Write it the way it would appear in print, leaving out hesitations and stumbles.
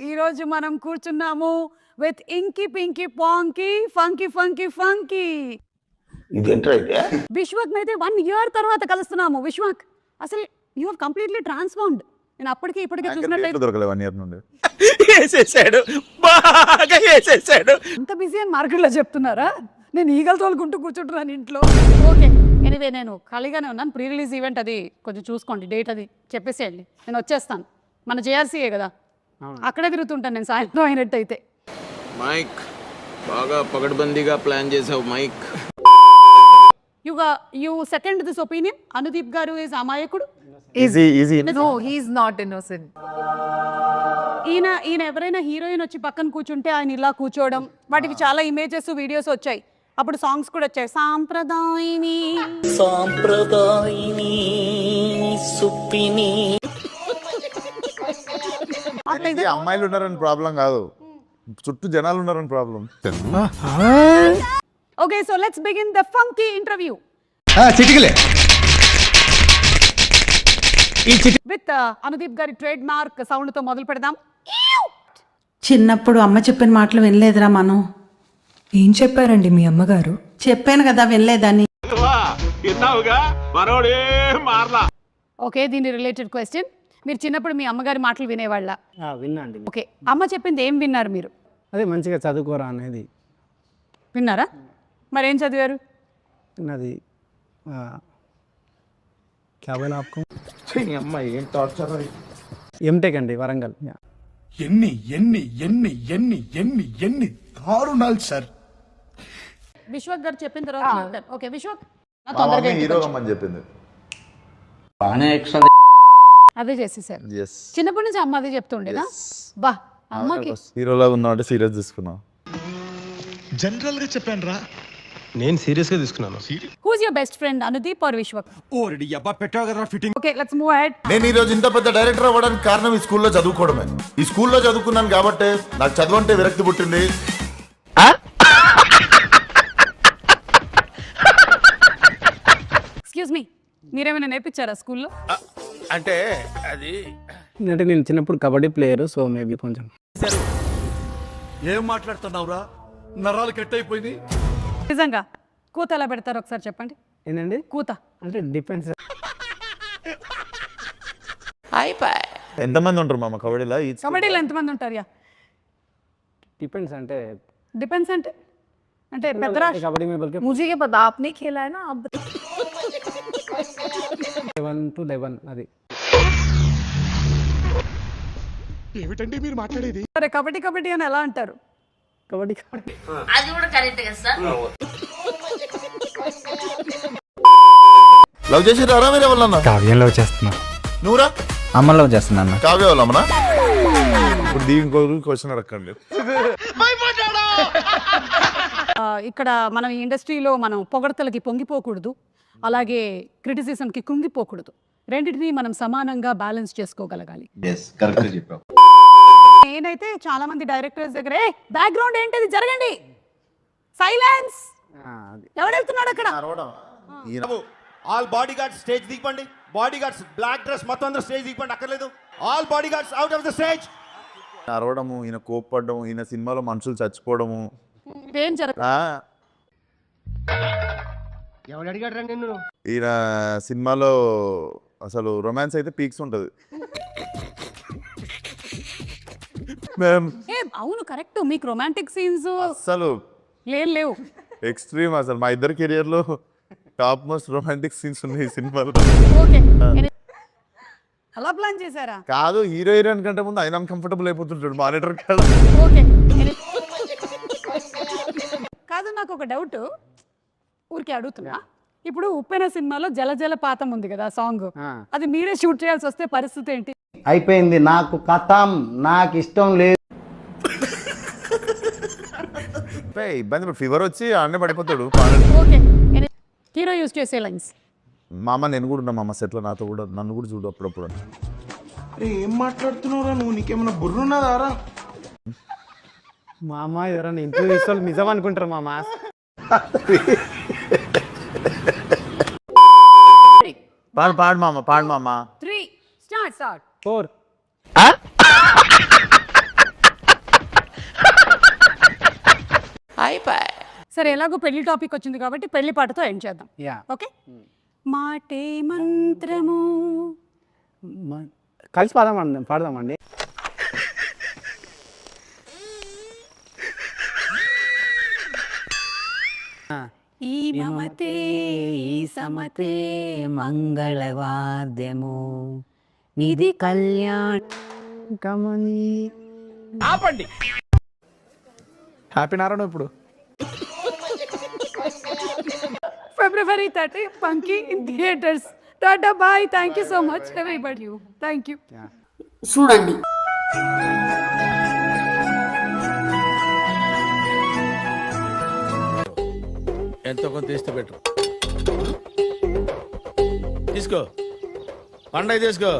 ఈ రోజు మనం కూర్చున్నాము విత్ ఇంకి పింకి పాంకి ఫంకి ఫంకి ఫంకి విశ్వక్ అయితే 1 year తర్వాత కలుస్తున్నాము. విశ్వక్ అసలు యూ హావ్ కంప్లీట్లీ ట్రాన్స్ఫార్మ్డ్. నేను అప్పటికి ఇప్పటికే చూసినట్లయితే దొరకలే 1 year నుండి అంత బిజీ అని మార్కెట్లో చెప్తున్నారా? నేను ఈగలు తోలుకుంటూ కూర్చుంటున్నాను ఇంట్లో. ఓకే, ఎనీవే నేను ఖాళీగానే ఉన్నాను. ప్రీ రిలీజ్ ఈవెంట్ అది కొంచెం చూసుకోండి, డేట్ అది చెప్పేసేయండి, నేను వచ్చేస్తాను. మన జేఆర్సీఏ కదా, అక్కడే తిరుగుతుంటాను నేను సాయంత్రం అయినట్టు అయితే. మైక్ బాగా పగడ్బందీగా ప్లాన్ చేసావు Mike. You second this opinion? Anudeep గారు ఈజ్ అమాయకుడు. No, he is not innocent. ఈయన ఎవరైనా హీరోయిన్ వచ్చి పక్కన కూర్చుంటే ఆయన ఇలా కూర్చోవడం, వాటికి చాలా ఇమేజెస్ వీడియోస్ వచ్చాయి. అప్పుడు సాంగ్స్ కూడా వచ్చాయి. సాంప్రదాయిని సుప్పిని. అమ్మాయిలు ఉన్నారని ప్రాబ్లం కాదు, చుట్టూ జనాలు ఉన్నారని problem. Okay, so let's begin the funky interview with Anudeep గారి ట్రేడ్ మార్క్ సౌండ్ తో మొదలు పెడదాం. చిన్నప్పుడు అమ్మ చెప్పిన మాటలు వినలేదురా మనం. ఏం చెప్పారండి మీ అమ్మగారు? చెప్పాను కదా వినలేదని. ఓకే, దీని రిలేటెడ్ క్వశ్చన్. మీరు చిన్నప్పుడు మీ అమ్మగారి మాటలు వినేవాళ్ళ? విన్నాండి. ఓకే, అమ్మ చెప్పింది ఏం విన్నారు మీరు? అదే మంచిగా చదువుకోరా అనేది విన్నారా? మరేం చదివారు? అది ఎంటెక్ అండి, వరంగల్. ఎన్ని దారుణాలు సార్. విశ్వక్ గారు చెప్పిన తర్వాత ఓకే, విశ్వక్ చెప్పింది అదే చేసేసారు. చిన్నప్పటి నుంచి అమ్మ అదే చెప్తుండేదా? బా, అమ్మకి హీరోలా ఉన్నాడు, సీరియస్ తీసుకున్నా. జనరల్ గా చెప్పాను రా, నేను సీరియస్ గా తీసుకున్నాను. Who's your best friend, Anudeep or Vishwak? Already అబ్బా పెట్టావు కదా fitting. Okay, let's move ahead. నేను ఈ రోజు ఇంత పెద్ద డైరెక్టర్ అవ్వడానికి కారణం ఈ స్కూల్లో చదువుకోవడమే. ఈ స్కూల్లో చదువుకున్నాను కాబట్టి నాకు చదువు అంటే విరక్తి పుట్టింది. ఎక్స్క్యూజ్ మీ, మీరేమైనా నేర్పించారా స్కూల్లో? అంటే అది అంటే నేను చిన్నప్పుడు కబడ్డీ ప్లేయర్, సో మేబీ కొంచెం. ఏం మాట్లాడుతున్నావురా, నరాలు కట్ అయిపోయింది. నిజంగా కూత ఎలా పెడతారు ఒకసారి చెప్పండి. ఏంటండి కూత అంటే డిపెండ్స్. ఎంతమంది ఉంటారు మామ కబడ్డీలో? కబడ్డీలో ఎంతమంది ఉంటారు? యా, డిపెండ్స్ అంటే డిపెండ్స్ అంటే అంటే పెద్ద కబడ్డీ में बल्कि मुझे ये पता, आपने खेला है ना, आप 7 to 11 అది. ఏమిటండి మీరు మాట్లాడేది? సరే, కబడ్డీ కబడ్డీ అని ఎలా అంటారు? కబడ్డీ అది కూడా కరెక్ట్ కదా సార్. లవ్ చేసి రారా మీరు ఎవరన్నా? కావ్యం లవ్ చేస్తున్నా. నువ్వురా? అమ్మ లవ్ చేస్తున్నా. కావ్య వాళ్ళమ్మనా? ఇప్పుడు దీనికి క్వశ్చన్ అడగండి. ఇక్కడ మనం ఈ ఇండస్ట్రీలో మనం పొగడతలకి పొంగిపోకూడదు, అలాగే క్రిటిసిజంకి కృంగిపోకూడదు. రెండింటినీ మనం సమానంగా బ్యాలెన్స్ చేసుకోగలగాలి. నేనైతే చాలా మంది డైరెక్టర్స్ దగ్గర బ్యాక్గ్రౌండ్ ఏంటిది, జరగండి, సైలెన్స్, ఎవరు వెళ్తున్నాడు అక్కడ? ఆల్ బాడీ గార్డ్స్ స్టేజ్ దిగిపోండి. బాడీ గార్డ్స్ బ్లాక్ డ్రెస్ మొత్తం అందరూ స్టేజ్ దిగిపోండి, అక్కర్లేదు. All bodyguards out of the stage. అరవడము, ఈయన కోప్పడము, ఈయన సినిమాలో మనుషులు చచ్చిపోవడము, ఏం జరగదు. ఎవడు అడిగాడు రా నిన్ను? ఈయన సినిమాలో అసలు రొమాన్స్ అయితే పీక్స్ ఉంటుంది. అవును, కరెక్ట్. మీకు రొమాంటిక్ సీన్స్ అసలు లేవు. ఎక్స్ట్రీమ్. అసలు మా ఇద్దరు కెరియర్ లో టాప్ మోస్ట్ రొమాంటిక్ సీన్స్ ఉన్నాయి ఈ సినిమాలో. ఓకే, అలా ప్లాన్ చేశారా? కాదు, హీరో హీరోయిన్ కంటే ముందు ఆయన కంఫర్టబుల్ అయిపోతుంటాడు మానిటర్ కాదు. ఓకే, కాదు, నాకు ఒక డౌట్, ఊరికే అడుగుతున్నా. ఇప్పుడు ఉప్పెన సినిమాలో జలజలపాతం ఉంది కదా సాంగ్, అది మీరే షూట్ చేయాల్సి వస్తే పరిస్థితి ఏంటి? అయిపోయింది, నాకు కథం, నాకు ఇష్టం లేదు. ఇబ్బంది, ఫీవర్ వచ్చి అన్నీ పడిపోతాడు. ఓకే, హీరో యూజ్ చేసే లైన్స్. మామ నేను కూడా ఉన్నా మామ సెట్లో, నాతో కూడా, నన్ను కూడా చూడు అప్పుడప్పుడు. ఏం మాట్లాడుతున్నావురా నువ్వు, నీకేమన్నా బుర్రున్నదారా? మా అమ్మ ఎవరన్నా ఇంట్లో తీసుకోవాలి నిజం అనుకుంటారు మా అమ్మ. పాడు పాడు మామ, పాడు మామ. 3 స్టార్ట్. 4 సరే ఎలాగో పెళ్లి టాపిక్ వచ్చింది కాబట్టి పెళ్లి పాటతో ఎండ్ చేద్దాం. యా ఓకే, మాటే మంత్రము. కలిసి పాడదామండి. ఈ మమతే ఈ సమతే మంగళవాద్యము ఇది కళ్యాణ కమని ఆపండి. హ్యాపీ నారాయణ ఇప్పుడు February 30, Punky in theaters. Tata, bye. Thank you so much, everybody. Thank you. చూడండి. ఎంతో కొంత తీస్తే పెట్టు. తీసుకో పండగ తీసుకో.